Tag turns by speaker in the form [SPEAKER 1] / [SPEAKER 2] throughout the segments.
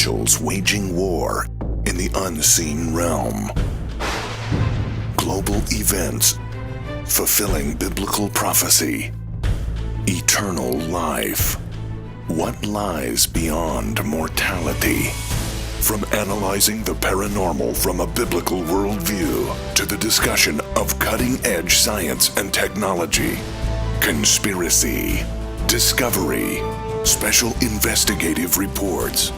[SPEAKER 1] angels waging war in the unseen realm. Global events fulfilling biblical prophecy. Eternal life. What lies beyond mortality? From analyzing the paranormal from a biblical worldview to the discussion of cutting-edge science and technology, conspiracy, discovery, special investigative reports.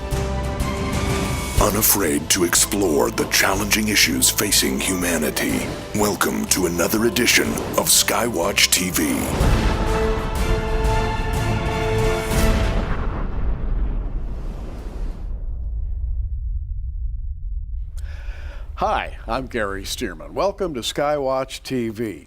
[SPEAKER 1] Unafraid to explore the challenging issues facing humanity. Welcome to another edition of Skywatch TV.
[SPEAKER 2] Hi, I'm Gary Stearman. Welcome to Skywatch TV.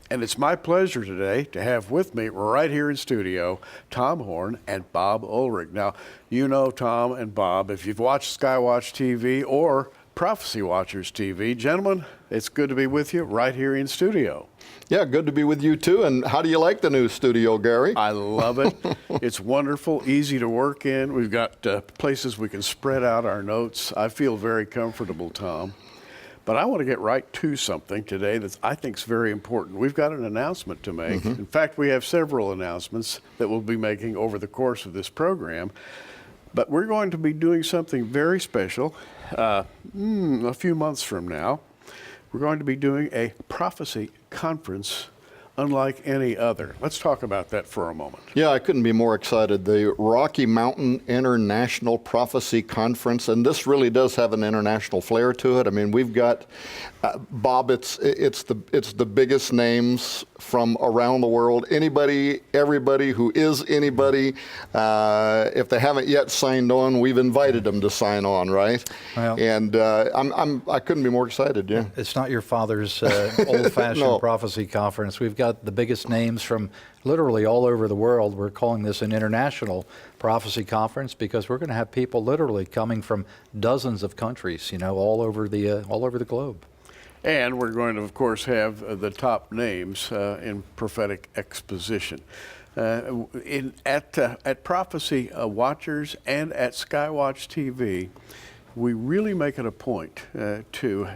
[SPEAKER 2] And it's my pleasure today to have with me right here in studio, Tom Horn and Bob Ulrich. Now, you know Tom and Bob if you've watched Skywatch TV or Prophecy Watchers TV. Gentlemen, it's good to be with you right here in studio.
[SPEAKER 3] Yeah, good to be with you too. And how do you like the new studio, Gary?
[SPEAKER 2] I love it. It's wonderful, easy to work in. We've got places we can spread out our notes. I feel very comfortable, Tom. But I want to get right to something today that I think is very important. We've got an announcement to make. In fact, we have several announcements that we'll be making over the course of this program. But we're going to be doing something very special a few months from now. We're going to be doing a prophecy conference unlike any other. Let's talk about that for a moment.
[SPEAKER 3] Yeah, I couldn't be more excited. The Rocky Mountain International Prophecy Conference, and this really does have an international flair to it. I mean, we've got, Bob, it's the biggest names from around the world. Anybody, everybody who is anybody, if they haven't yet signed on, we've invited them to sign on, right?
[SPEAKER 4] Well,
[SPEAKER 3] and I couldn't be more excited, yeah.
[SPEAKER 4] It's not your father's old-fashioned
[SPEAKER 3] No.
[SPEAKER 4] prophecy conference. We've got the biggest names from literally all over the world. We're calling this an international prophecy conference because we're going to have people literally coming from dozens of countries, you know, all over the globe.
[SPEAKER 2] And we're going to, of course, have the top names in prophetic exposition. At Prophecy Watchers and at Skywatch TV, we really make it a point to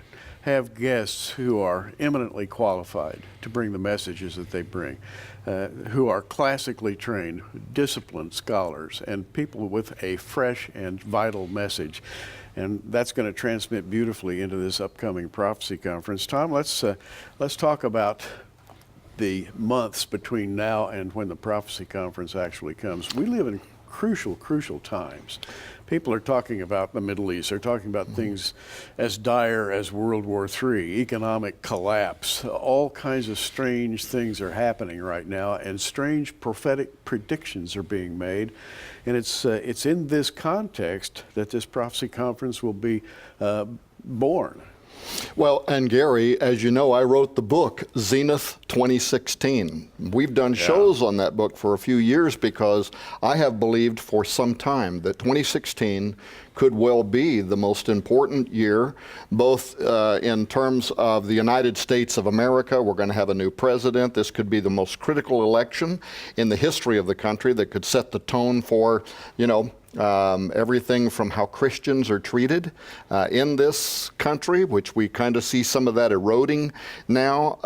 [SPEAKER 2] have guests who are eminently qualified to bring the messages that they bring, who are classically trained, disciplined scholars, and people with a fresh and vital message. And that's going to transmit beautifully into this upcoming prophecy conference. Tom, let's talk about the months between now and when the prophecy conference actually comes. We live in crucial times. People are talking about the Middle East. They're talking about things as dire as World War III, economic collapse. All kinds of strange things are happening right now, and strange prophetic predictions are being made. And it's in this context that this prophecy conference will be born.
[SPEAKER 3] Well, and Gary, as you know, I wrote the book, Zenith 2016. We've done shows on that book for a few years because I have believed for some time that 2016 could well be the most important year, both in terms of the United States of America. We're going to have a new president. This could be the most critical election in the history of the country that could set the tone for, you know, everything from how Christians are treated in this country, which we kind of see some of that eroding now.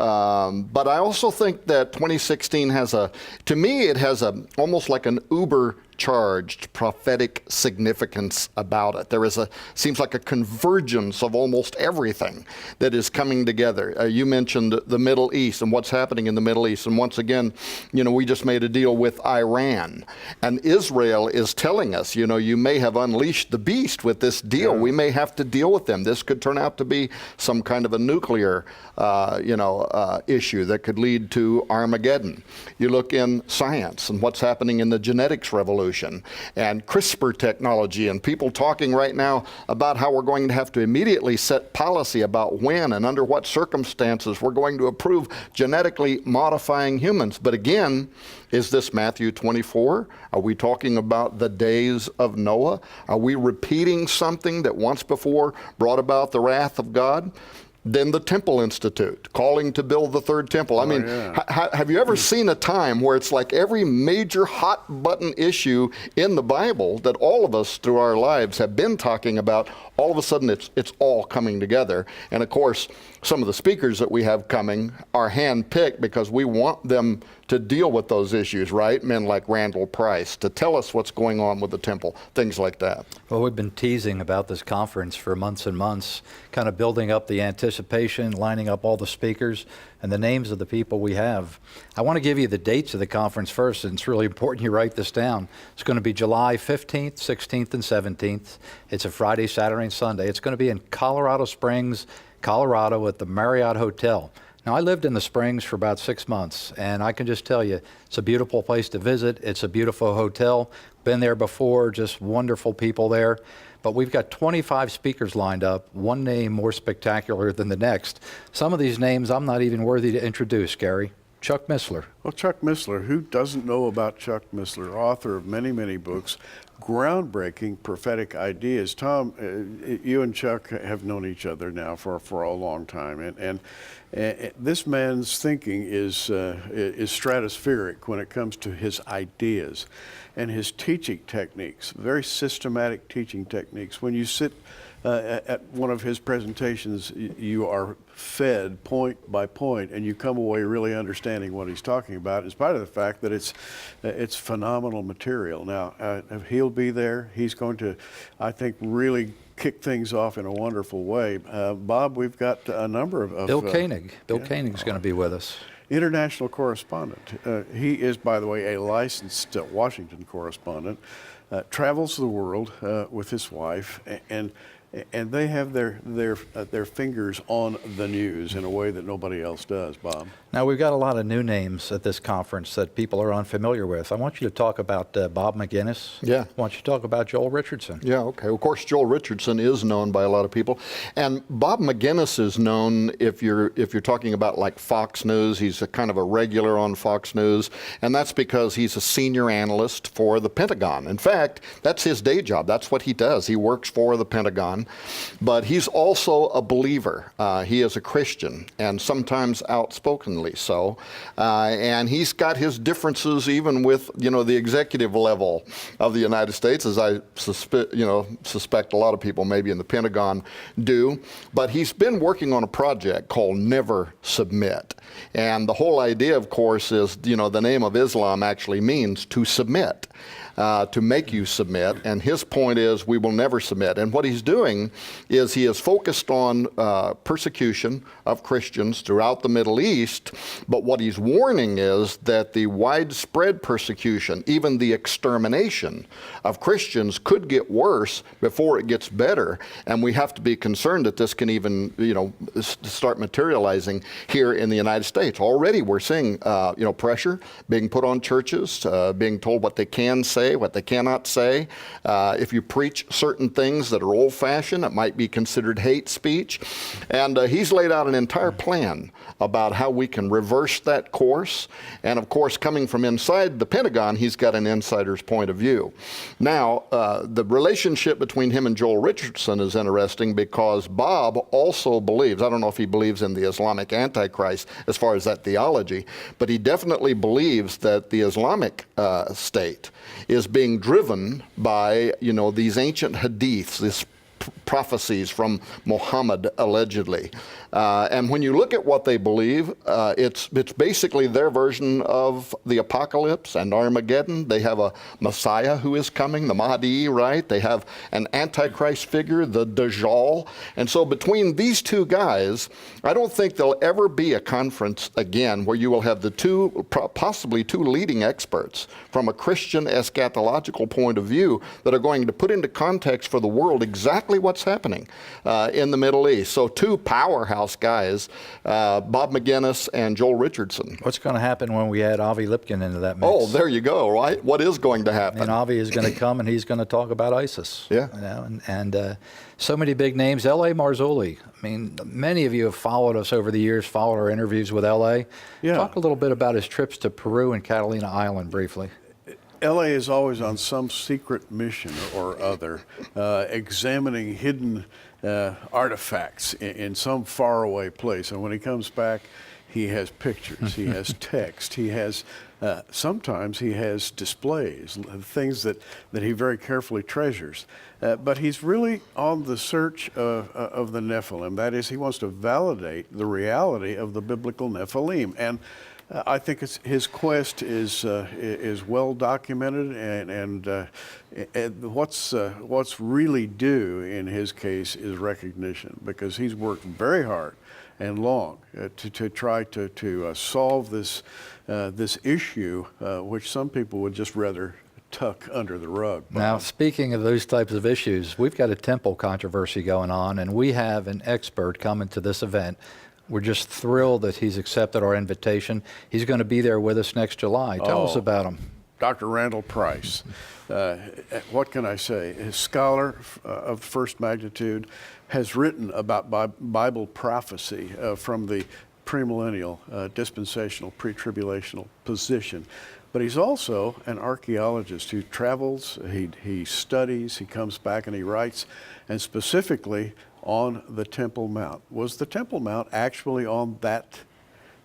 [SPEAKER 3] But I also think that 2016 to me, it has almost like an Uber charged prophetic significance about it. There seems like a convergence of almost everything that is coming together. You mentioned the Middle East and what's happening in the Middle East. And once again, you know, we just made a deal with Iran. And Israel is telling us, you know, you may have unleashed the beast with this deal. Yeah. We may have to deal with them. This could turn out to be some kind of a nuclear, issue that could lead to Armageddon. You look in science and what's happening in the genetics revolution and CRISPR technology, and people talking right now about how we're going to have to immediately set policy about when and under what circumstances we're going to approve genetically modifying humans. But again, is this Matthew 24? Are we talking about the days of Noah? Are we repeating something that once before brought about the wrath of God? Then the Temple Institute, calling to build the third temple. I mean, have you ever seen a time where it's like every major hot button issue in the Bible that all of us through our lives have been talking about, all of a sudden it's all coming together. And of course, some of the speakers that we have coming are handpicked because we want them to deal with those issues, right? Men like Randall Price, to tell us what's going on with the temple, things like that.
[SPEAKER 4] Well, we've been teasing about this conference for months and months, kind of building up the anticipation, lining up all the speakers and the names of the people we have. I want to give you the dates of the conference first, and it's really important you write this down. It's going to be July 15th, 16th, and 17th. It's a Friday, Saturday, and Sunday. It's going to be in Colorado Springs, Colorado at the Marriott Hotel. Now, I lived in the Springs for about 6 months, and I can just tell you, it's a beautiful place to visit. It's a beautiful hotel. Been there before, just wonderful people there. But we've got 25 speakers lined up, one name more spectacular than the next. Some of these names I'm not even worthy to introduce, Gary. Chuck Missler.
[SPEAKER 2] Well, Chuck Missler, who doesn't know about Chuck Missler, author of many, many books, groundbreaking prophetic ideas. Tom, you and Chuck have known each other now for a long time, and this man's thinking is stratospheric when it comes to his ideas and his teaching techniques, very systematic teaching techniques. When you sit at one of his presentations, you are fed point by point, and you come away really understanding what he's talking about, in spite of the fact that it's phenomenal material. Now, he'll be there. He's going to, I think, really kick things off in a wonderful way. Bob, we've got a number of
[SPEAKER 4] Bill Koenig. Bill Koenig's going to be with us.
[SPEAKER 2] International correspondent. He is, by the way, a licensed Washington correspondent, travels the world with his wife, and they have their fingers on the news in a way that nobody else does, Bob.
[SPEAKER 4] Now, we've got a lot of new names at this conference that people are unfamiliar with. I want you to talk about Bob McGinnis.
[SPEAKER 3] Yeah.
[SPEAKER 4] I want you to talk about Joel Richardson.
[SPEAKER 3] Yeah, okay. Of course, Joel Richardson is known by a lot of people. And Bob McGinnis is known if you're talking about like Fox News. He's a kind of a regular on Fox News. And that's because he's a senior analyst for the Pentagon. In fact, that's his day job. That's what he does. He works for the Pentagon. But he's also a believer. He is a Christian, and sometimes outspokenly so. And he's got his differences even with, the executive level of the United States, as I suspect a lot of people maybe in the Pentagon do. But he's been working on a project called Never Submit. And the whole idea, of course, is, the name of Islam actually means to submit. To make you submit, and his point is we will never submit. And what he's doing is he is focused on persecution of Christians throughout the Middle East, but what he's warning is that the widespread persecution, even the extermination of Christians, could get worse before it gets better, and we have to be concerned that this can even start materializing here in the United States. Already we're seeing pressure being put on churches, being told what they can say, what they cannot say. If you preach certain things that are old-fashioned, it might be considered hate speech. And he's laid out an entire plan about how we can reverse that course. And of course, coming from inside the Pentagon, he's got an insider's point of view. Now, the relationship between him and Joel Richardson is interesting because Bob also believes, I don't know if he believes in the Islamic Antichrist as far as that theology, but he definitely believes that the Islamic State is being driven by, these ancient hadiths, these prophecies from Muhammad, allegedly. And when you look at what they believe, it's basically their version of the apocalypse and Armageddon. They have a Messiah who is coming, the Mahdi, right? They have an Antichrist figure, the Dajjal. And so between these two guys, I don't think there'll ever be a conference again where you will have the possibly two leading experts from a Christian eschatological point of view that are going to put into context for the world exactly what's happening in the Middle East. So two powerhouse guys, Bob McGinnis and Joel Richardson.
[SPEAKER 4] What's going to happen when we add Avi Lipkin into that mix?
[SPEAKER 3] Oh, there you go, right? What is going to happen?
[SPEAKER 4] And Avi is going to come and he's going to talk about ISIS.
[SPEAKER 3] Yeah.
[SPEAKER 4] And so many big names. L.A. Marzulli. I mean, many of you have followed us over the years, followed our interviews with L.A.
[SPEAKER 2] Yeah.
[SPEAKER 4] Talk a little bit about his trips to Peru and Catalina Island briefly.
[SPEAKER 2] LA is always on some secret mission or other, examining hidden artifacts in some faraway place. And when he comes back, he has pictures, he has text, he has, sometimes he has displays, things that he very carefully treasures. But he's really on the search of the Nephilim. That is, he wants to validate the reality of the biblical Nephilim. And I think his quest is well documented, and what's really due in his case is recognition, because he's worked very hard and long to try to solve this issue, which some people would just rather tuck under the rug.
[SPEAKER 4] Now, speaking of those types of issues, we've got a temple controversy going on, and we have an expert coming to this event. We're just thrilled that he's accepted our invitation. He's going to be there with us next July. Tell us about him.
[SPEAKER 2] Dr. Randall Price. What can I say? A scholar of first magnitude, has written about Bible prophecy from the premillennial, dispensational, pre-tribulational position. But he's also an archaeologist who travels, he studies, he comes back and he writes, and specifically on the Temple Mount. Was the Temple Mount actually on that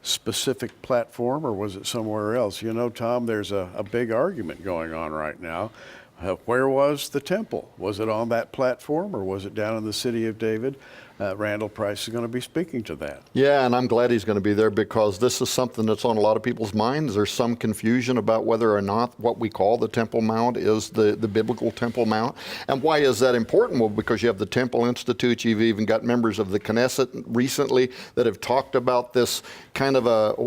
[SPEAKER 2] specific platform, or was it somewhere else? You know, Tom, there's a big argument going on right now. Where was the temple? Was it on that platform, or was it down in the city of David? Randall Price is going to be speaking to that.
[SPEAKER 3] Yeah, and I'm glad he's going to be there, because this is something that's on a lot of people's minds. There's some confusion about whether or not what we call the Temple Mount is the biblical Temple Mount. And why is that important? Well, because you have the Temple Institute. You've even got members of the Knesset recently that have talked about this kind of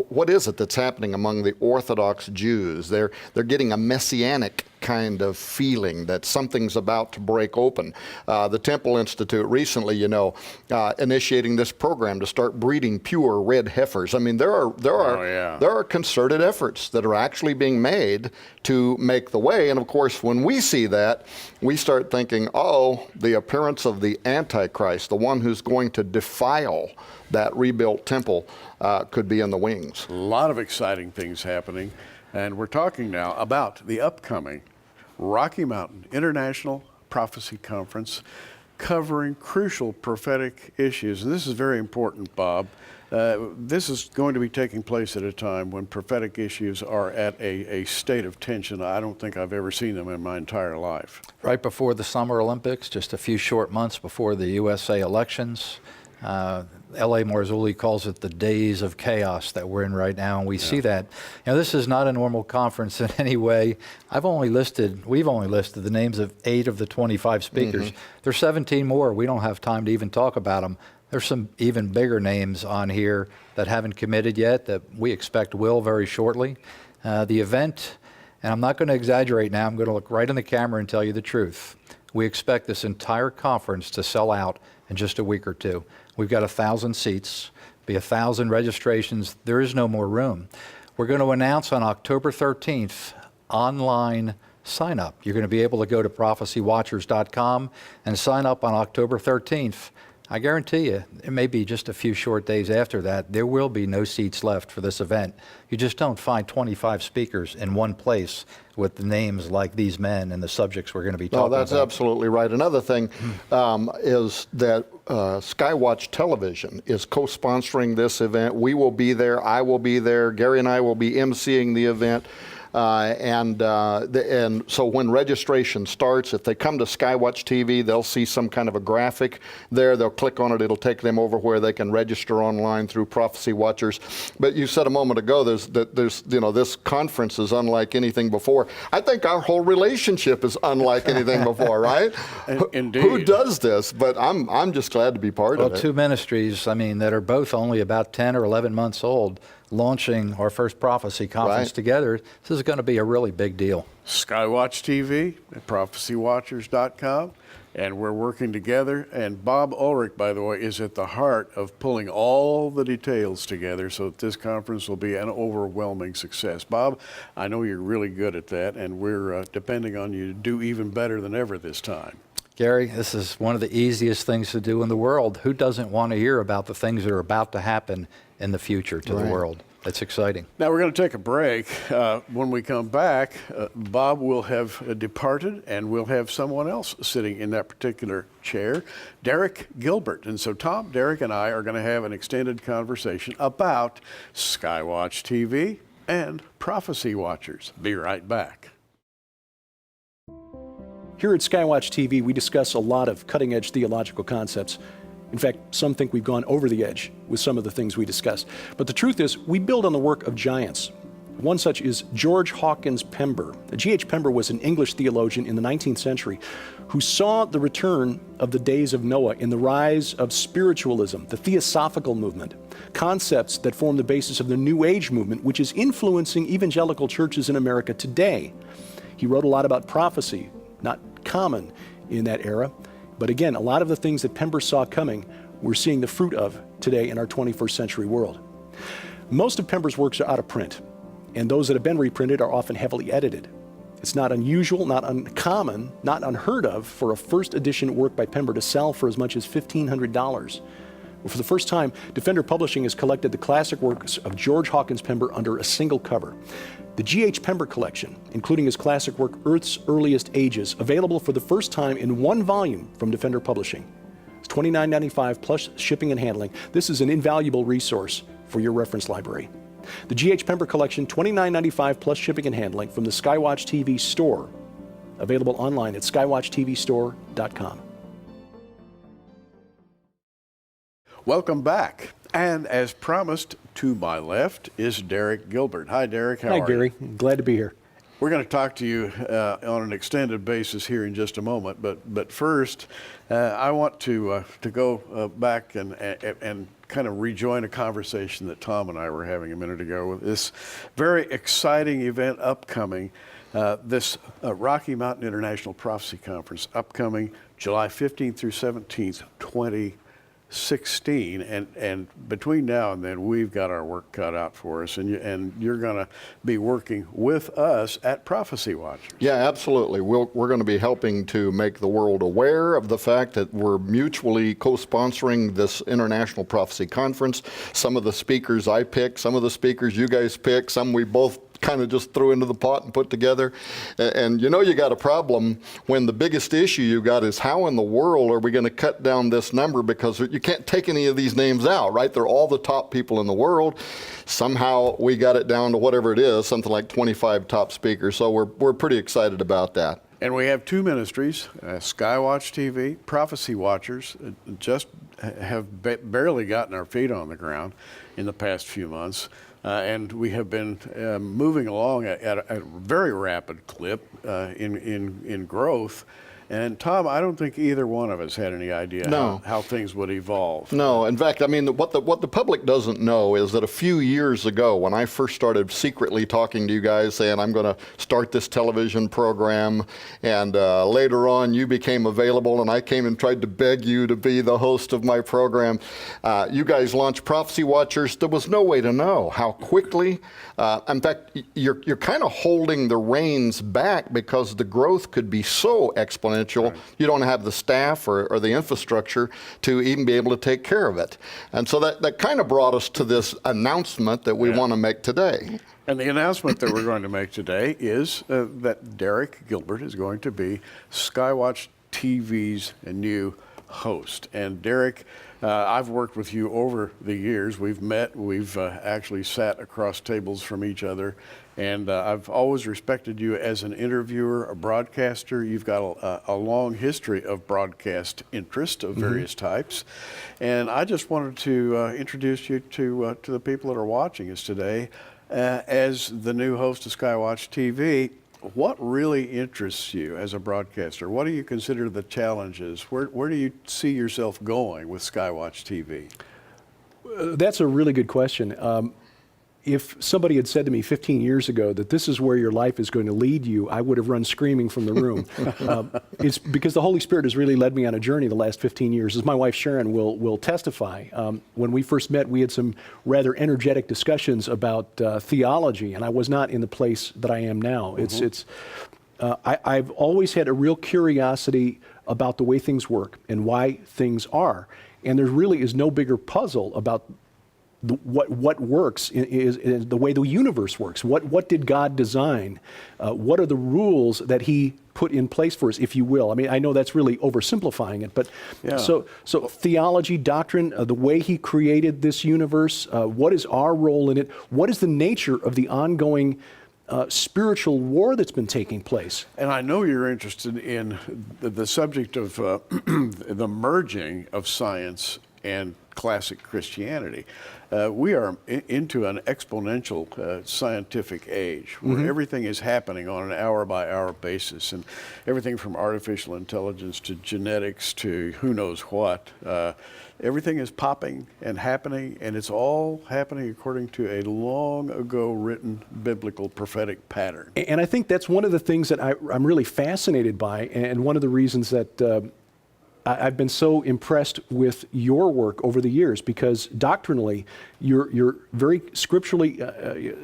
[SPEAKER 3] what is it that's happening among the Orthodox Jews? They're getting a messianic kind of feeling that something's about to break open. The Temple Institute recently, initiating this program to start breeding pure red heifers. I mean, there are concerted efforts that are actually being made to make the way. And of course, when we see that, we start thinking, oh, the appearance of the Antichrist, the one who's going to defile that rebuilt temple, could be in the wings.
[SPEAKER 2] A lot of exciting things happening. And we're talking now about the upcoming Rocky Mountain International Prophecy Conference, covering crucial prophetic issues. And this is very important, Bob. This is going to be taking place at a time when prophetic issues are at a state of tension. I don't think I've ever seen them in my entire life.
[SPEAKER 4] Right before the Summer Olympics, just a few short months before the USA elections, L.A. Marzulli calls it the days of chaos that we're in right now, and we see that. This is not a normal conference in any way. We've only listed the names of 8 of the 25 speakers. There's 17 more. We don't have time to even talk about them. There's some even bigger names on here that haven't committed yet that we expect will very shortly. The event, and I'm not going to exaggerate now, I'm going to look right in the camera and tell you the truth. We expect this entire conference to sell out in just a week or two. We've got 1,000 seats, be 1,000 registrations. There is no more room. We're going to announce on October 13th online sign up. You're going to be able to go to prophecywatchers.com and sign up on October 13th. I guarantee you, it may be just a few short days after that, there will be no seats left for this event. You just don't find 25 speakers in one place with the names like these men and the subjects we're going to be talking about.
[SPEAKER 3] No, that's absolutely right. Another thing is that Skywatch Television is co-sponsoring this event. We will be there. I will be there. Gary and I will be emceeing the event. And so when registration starts, if they come to Skywatch TV, they'll see some kind of a graphic there. They'll click on it. It'll take them over where they can register online through Prophecy Watchers. But you said a moment ago, this conference is unlike anything before. I think our whole relationship is unlike anything before, right?
[SPEAKER 2] Indeed.
[SPEAKER 3] Who does this? But I'm just glad to be part of it.
[SPEAKER 4] Well, 2 ministries, that are both only about 10 or 11 months old, launching our first prophecy conference together. This is going to be a really big deal.
[SPEAKER 2] Skywatch TV at prophecywatchers.com, and we're working together. And Bob Ulrich, by the way, is at the heart of pulling all the details together so that this conference will be an overwhelming success. Bob, I know you're really good at that, and we're depending on you to do even better than ever this time.
[SPEAKER 4] Gary, this is one of the easiest things to do in the world. Who doesn't want to hear about the things that are about to happen in the future to the world? It's exciting.
[SPEAKER 2] Now we're going to take a break. When we come back, Bob will have departed, and we'll have someone else sitting in that particular chair, Derek Gilbert. And so Tom, Derek, and I are going to have an extended conversation about Skywatch TV and Prophecy Watchers. Be right back.
[SPEAKER 5] Here at Skywatch TV, we discuss a lot of cutting-edge theological concepts. In fact, some think we've gone over the edge with some of the things we discuss. But the truth is, we build on the work of giants. One such is George Hawkins Pember. G.H. Pember was an English theologian in the 19th century who saw the return of the days of Noah in the rise of spiritualism, the theosophical movement, concepts that form the basis of the New Age movement, which is influencing evangelical churches in America today. He wrote a lot about prophecy, not common in that era. But again, a lot of the things that Pember saw coming, we're seeing the fruit of today in our 21st century world. Most of Pember's works are out of print, and those that have been reprinted are often heavily edited. It's not unusual, not uncommon, not unheard of for a first edition work by Pember to sell for as much as $1,500. For the first time, Defender Publishing has collected the classic works of George Hawkins Pember under a single cover. The G.H. Pember collection, including his classic work Earth's Earliest Ages, available for the first time in one volume from Defender Publishing. It's $29.95 plus shipping and handling. This is an invaluable resource for your reference library. The G.H. Pember collection, $29.95 plus shipping and handling from the Skywatch TV store, available online at skywatchtvstore.com.
[SPEAKER 2] Welcome back. And as promised, to my left is Derek Gilbert. Hi, Derek. How are you?
[SPEAKER 5] Hi, Gary. Glad to be here.
[SPEAKER 2] We're going to talk to you on an extended basis here in just a moment. But first, I want to go back and kind of rejoin a conversation that Tom and I were having a minute ago with this very exciting event upcoming, this Rocky Mountain International Prophecy Conference, upcoming July 15th through 17th, 2016, and between now and then we've got our work cut out for us, and you're going to be working with us at Prophecy Watchers.
[SPEAKER 3] Yeah, absolutely. We're going to be helping to make the world aware of the fact that we're mutually co-sponsoring this International Prophecy Conference. Some of the speakers I pick, some of the speakers you guys pick, some we both kind of just threw into the pot and put together. And you know you got a problem when the biggest issue you got is how in the world are we going to cut down this number, because you can't take any of these names out, right? They're all the top people in the world. Somehow we got it down to whatever it is, something like 25 top speakers. So we're pretty excited about that.
[SPEAKER 2] And we have two ministries, Skywatch TV, Prophecy Watchers, just have barely gotten our feet on the ground in the past few months. And we have been moving along at a very rapid clip in growth. And Tom, I don't think either one of us had any idea how things would evolve.
[SPEAKER 3] No, in fact, I mean, what the public doesn't know is that a few years ago, when I first started secretly talking to you guys saying I'm going to start this television program, and later on you became available and I came and tried to beg you to be the host of my program, you guys launched Prophecy Watchers. There was no way to know how quickly. In fact, you're kind of holding the reins back because the growth could be so exponential. Right. You don't have the staff or the infrastructure to even be able to take care of it. And so that kind of brought us to this announcement that we want to make today.
[SPEAKER 2] And the announcement that we're going to make today is that Derek Gilbert is going to be Skywatch TV's new host. And Derek, I've worked with you over the years. We've met, we've actually sat across tables from each other, and I've always respected you as an interviewer, a broadcaster. You've got a long history of broadcast interest of various types. And I just wanted to introduce you to the people that are watching us today as the new host of Skywatch TV. What really interests you as a broadcaster? What do you consider the challenges? Where do you see yourself going with Skywatch TV?
[SPEAKER 5] That's a really good question. If somebody had said to me 15 years ago that this is where your life is going to lead you, I would have run screaming from the room. It's because the Holy Spirit has really led me on a journey the last 15 years. As my wife Sharon will testify, when we first met, we had some rather energetic discussions about theology, and I was not in the place that I am now. I've always had a real curiosity about the way things work and why things are. And there really is no bigger puzzle about what works is the way the universe works. What did God design? What are the rules that He put in place for us, if you will? I mean, I know that's really oversimplifying it, but
[SPEAKER 2] Yeah.
[SPEAKER 5] so theology, doctrine, the way He created this universe, what is our role in it? What is the nature of the ongoing spiritual war that's been taking place?
[SPEAKER 2] And I know you're interested in the subject of the merging of science and classic Christianity. We are into an exponential scientific age where everything is happening on an hour-by-hour basis, and everything from artificial intelligence to genetics to who knows what. Everything is popping and happening, and it's all happening according to a long ago written biblical prophetic pattern.
[SPEAKER 5] And I think that's one of the things that I'm really fascinated by, and one of the reasons that I've been so impressed with your work over the years, because doctrinally, you're very scripturally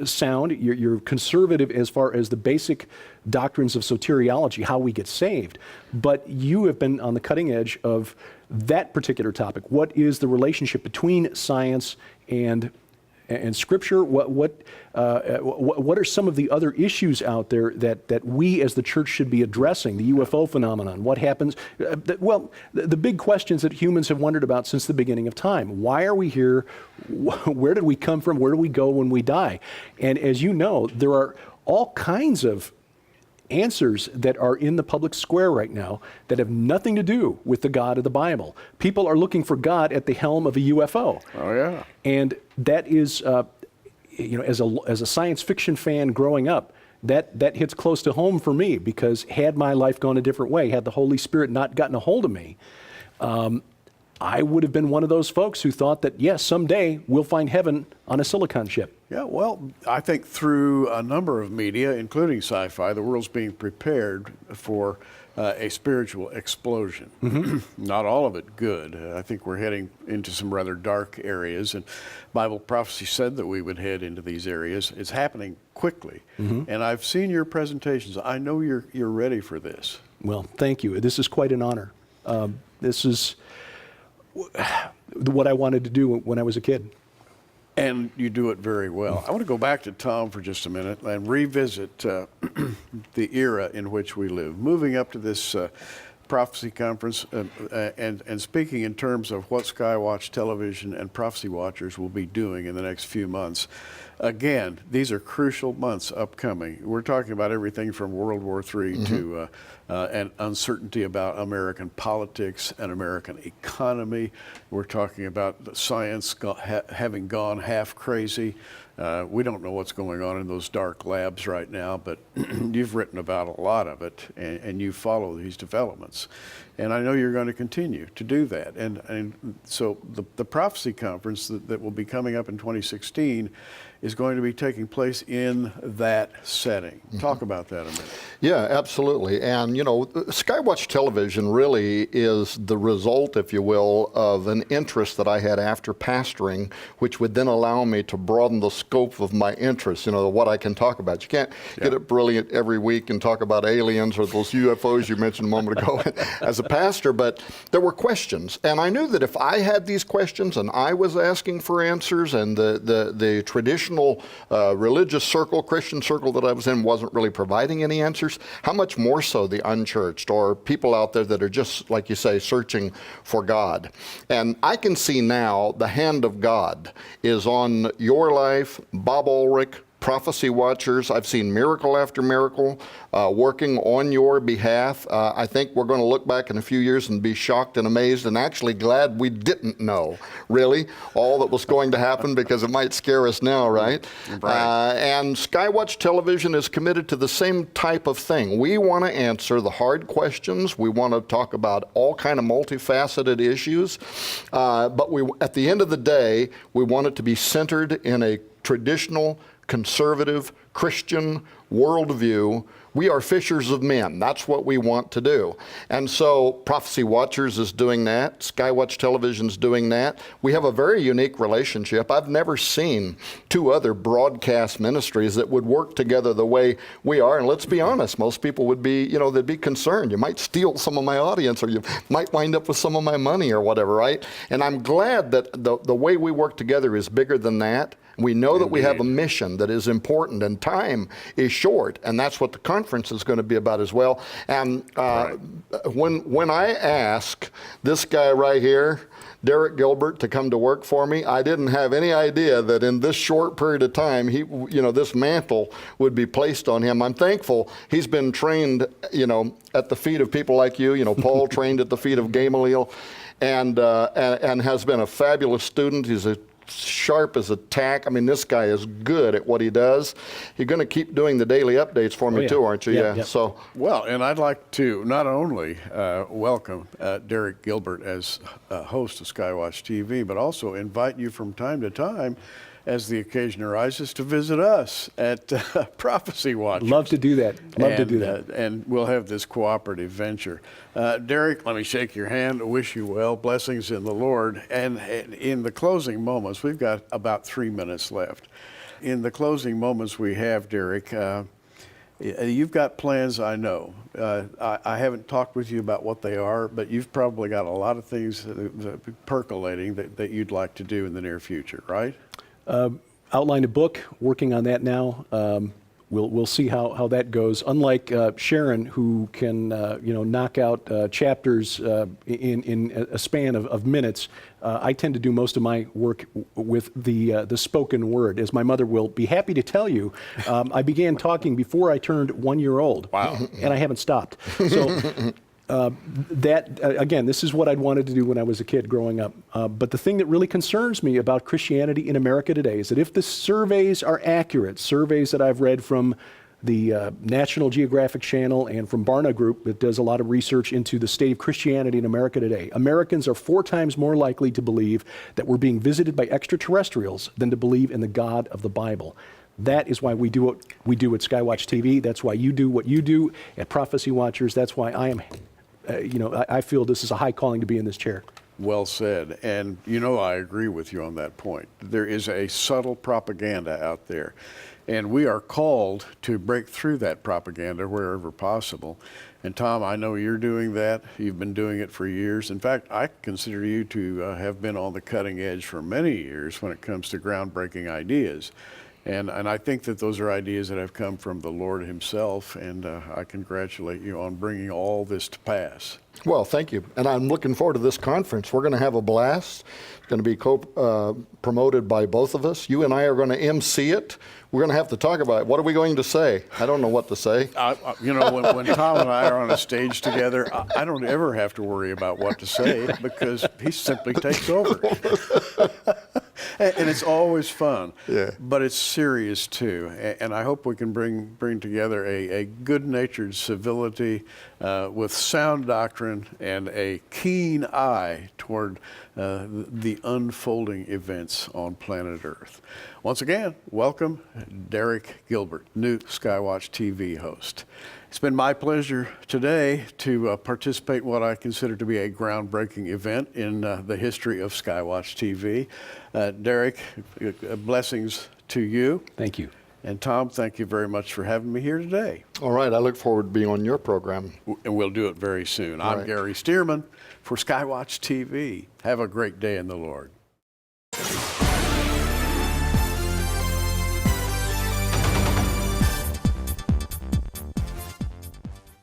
[SPEAKER 5] sound. You're conservative as far as the basic doctrines of soteriology, how we get saved. But you have been on the cutting edge of that particular topic. What is the relationship between science and Scripture? What are some of the other issues out there that we as the church should be addressing? The UFO phenomenon. What happens? The big questions that humans have wondered about since the beginning of time. Why are we here? Where did we come from? Where do we go when we die? And as you know, there are all kinds of answers that are in the public square right now that have nothing to do with the God of the Bible. People are looking for God at the helm of a UFO.
[SPEAKER 2] Oh, yeah.
[SPEAKER 5] And that is, as a science fiction fan growing up, that hits close to home for me, because had my life gone a different way, had the Holy Spirit not gotten a hold of me, I would have been one of those folks who thought that, yes, someday we'll find heaven on a silicon chip.
[SPEAKER 2] Yeah, well, I think through a number of media, including sci-fi, the world's being prepared for a spiritual explosion. Not all of it good. I think we're heading into some rather dark areas, and Bible prophecy said that we would head into these areas. It's happening quickly, and I've seen your presentations. I know you're ready for this.
[SPEAKER 5] Well, thank you. This is quite an honor. This is what I wanted to do when I was a kid.
[SPEAKER 2] And you do it very well. I want to go back to Tom for just a minute and revisit the era in which we live. Moving up to this prophecy conference and speaking in terms of what Skywatch Television and Prophecy Watchers will be doing in the next few months. Again, these are crucial months upcoming. We're talking about everything from World War III to an uncertainty about American politics and American economy. We're talking about science having gone half crazy. We don't know what's going on in those dark labs right now, but you've written about a lot of it, and you follow these developments. And I know you're going to continue to do that. And so the prophecy conference that will be coming up in 2016 is going to be taking place in that setting. Talk about that a minute.
[SPEAKER 3] Yeah, absolutely. And, Skywatch Television really is the result, if you will, of an interest that I had after pastoring, which would then allow me to broaden the scope of my interests, what I can talk about. You can't get it brilliant every week and talk about aliens or those UFOs you mentioned a moment ago as a pastor, but there were questions. And I knew that if I had these questions and I was asking for answers, and the traditional religious circle, Christian circle that I was in wasn't really providing any answers, how much more so the unchurched or people out there that are just, like you say, searching for God. And I can see now the hand of God is on your life, Bob Ulrich, Prophecy Watchers. I've seen miracle after miracle working on your behalf. I think we're going to look back in a few years and be shocked and amazed and actually glad we didn't know, really, all that was going to happen, because it might scare us now, right? And Skywatch Television is committed to the same type of thing. We want to answer the hard questions. We want to talk about all kind of multifaceted issues. But at the end of the day, we want it to be centered in a traditional, conservative, Christian worldview We are fishers of men. That's what we want to do. And so Prophecy Watchers is doing that. Skywatch Television's doing that. We have a very unique relationship. I've never seen two other broadcast ministries that would work together the way we are. And let's be honest, most people would be, they'd be concerned. You might steal some of my audience, or you might wind up with some of my money or whatever, right? And I'm glad that the way we work together is bigger than that. We know that we have a mission that is important, and time is short, and that's what the conference is going to be about as well. And when I ask this guy right here, Derek Gilbert, to come to work for me, I didn't have any idea that in this short period of time, this mantle would be placed on him. I'm thankful he's been trained, at the feet of people like you. Paul trained at the feet of Gamaliel, and has been a fabulous student. He's a sharp as a tack. I mean, this guy is good at what he does. You're going to keep doing the daily updates for me too, aren't you?
[SPEAKER 5] Yeah.
[SPEAKER 3] So,
[SPEAKER 2] well, and I'd like to not only welcome Derek Gilbert as host of Skywatch TV, but also invite you from time to time, as the occasion arises, to visit us at Prophecy Watch.
[SPEAKER 5] Love to do that. Love to do that.
[SPEAKER 2] And we'll have this cooperative venture. Derek, let me shake your hand, wish you well, blessings in the Lord. And in the closing moments, we've got about 3 minutes left. In the closing moments we have, Derek, you've got plans, I know. I haven't talked with you about what they are, but you've probably got a lot of things percolating that you'd like to do in the near future, right?
[SPEAKER 5] Outlined a book, working on that now. We'll see how that goes. Unlike Sharon, who can knock out chapters in a span of minutes, I tend to do most of my work with the spoken word. As my mother will be happy to tell you, I began talking before I turned 1 year old.
[SPEAKER 2] Wow!
[SPEAKER 5] And I haven't stopped. So. Again, this is what I'd wanted to do when I was a kid growing up. But the thing that really concerns me about Christianity in America today is that if the surveys are accurate, surveys that I've read from the National Geographic Channel and from Barna Group that does a lot of research into the state of Christianity in America today, Americans are 4 times more likely to believe that we're being visited by extraterrestrials than to believe in the God of the Bible. That is why we do what we do at Skywatch TV. That's why you do what you do at Prophecy Watchers. That's why I am I feel this is a high calling to be in this chair.
[SPEAKER 2] Well said. And I agree with you on that point. There is a subtle propaganda out there, and we are called to break through that propaganda wherever possible. And Tom, I know you're doing that. You've been doing it for years. In fact, I consider you to have been on the cutting edge for many years when it comes to groundbreaking ideas. And I think that those are ideas that have come from the Lord himself, and I congratulate you on bringing all this to pass.
[SPEAKER 3] Well, thank you. And I'm looking forward to this conference. We're going to have a blast. It's going to be promoted by both of us. You and I are going to MC it. We're going to have to talk about it. What are we going to say? I don't know what to say.
[SPEAKER 2] When Tom and I are on a stage together, I don't ever have to worry about what to say because he simply takes over. And it's always fun, but it's serious too. And I hope we can bring together a good-natured civility with sound doctrine and a keen eye toward the unfolding events on planet Earth. Once again, welcome Derek Gilbert, new Skywatch TV host. It's been my pleasure today to participate in what I consider to be a groundbreaking event in the history of Skywatch TV. Derek, blessings to you.
[SPEAKER 5] Thank you.
[SPEAKER 2] And Tom, thank you very much for having me here today.
[SPEAKER 3] All right, I look forward to being on your program.
[SPEAKER 2] And we'll do it very soon. I'm Gary Stearman for Skywatch TV. Have a great day in the Lord.